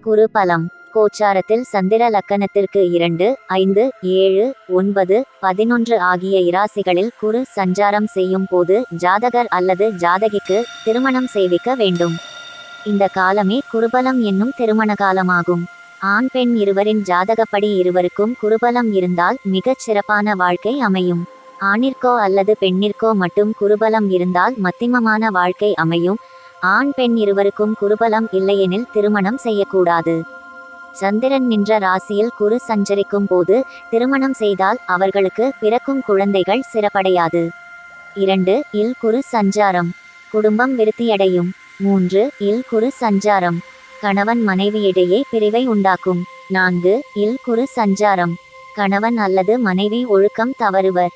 குரு பலம். கோச்சாரத்தில் சந்திர லக்கணத்திற்கு 2, 5, 7, 9, 11 ஆகிய இராசிகளில் குரு சஞ்சாரம் செய்யும் போது ஜாதகர் அல்லது ஜாதகிக்கு திருமணம் செய்விக்க வேண்டும். இந்த காலமே குருபலம் என்னும் திருமண காலமாகும். ஆண் பெண் இருவரின் ஜாதகப்படி இருவருக்கும் குருபலம் இருந்தால் மிகச் சிறப்பான வாழ்க்கை அமையும். ஆணிற்கோ அல்லது பெண்ணிற்கோ மட்டும் குருபலம் இருந்தால் மத்திமமான வாழ்க்கை அமையும். ஆண் பெண் இருவருக்கும் குருபலம் இல்லையெனில் திருமணம் செய்யக்கூடாது. சந்திரன் நின்ற ராசியில் குரு சஞ்சரிக்கும் போது திருமணம் செய்தால் அவர்களுக்கு பிறக்கும் குழந்தைகள் சிறப்படையாது. 2 இல் குரு சஞ்சாரம். குடும்பம் விருத்தியடையும். 3 இல் குரு சஞ்சாரம். கணவன் மனைவியிடையே பிரிவை உண்டாக்கும். 4 இல் குரு சஞ்சாரம். கணவன் அல்லது மனைவி ஒழுக்கம் தவறுவர்.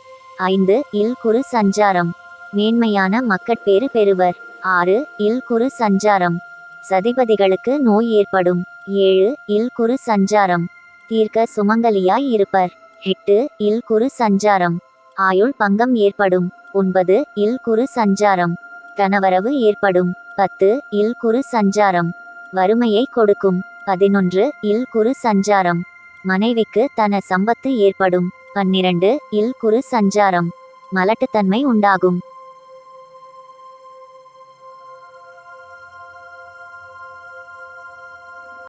5 இல் குரு சஞ்சாரம். மேன்மையான மக்கட்பேறு பெறுவர். 6 இல் குரு சஞ்சாரம். சதிபதிகளுக்கு நோய் ஏற்படும். 7 இல் குரு சஞ்சாரம். தீர்க்க சுமங்கலியாய் இருப்பர். 8 இல் குரு சஞ்சாரம். ஆயுள் பங்கம் ஏற்படும். 9 இல் குரு சஞ்சாரம். கணவரவு ஏற்படும். 10 இல் குரு சஞ்சாரம். வறுமையை கொடுக்கும். 11 இல் குரு சஞ்சாரம். மனைவிக்கு தன சம்பத்து ஏற்படும். 12 இல் குரு சஞ்சாரம். மலட்டுத்தன்மை உண்டாகும்.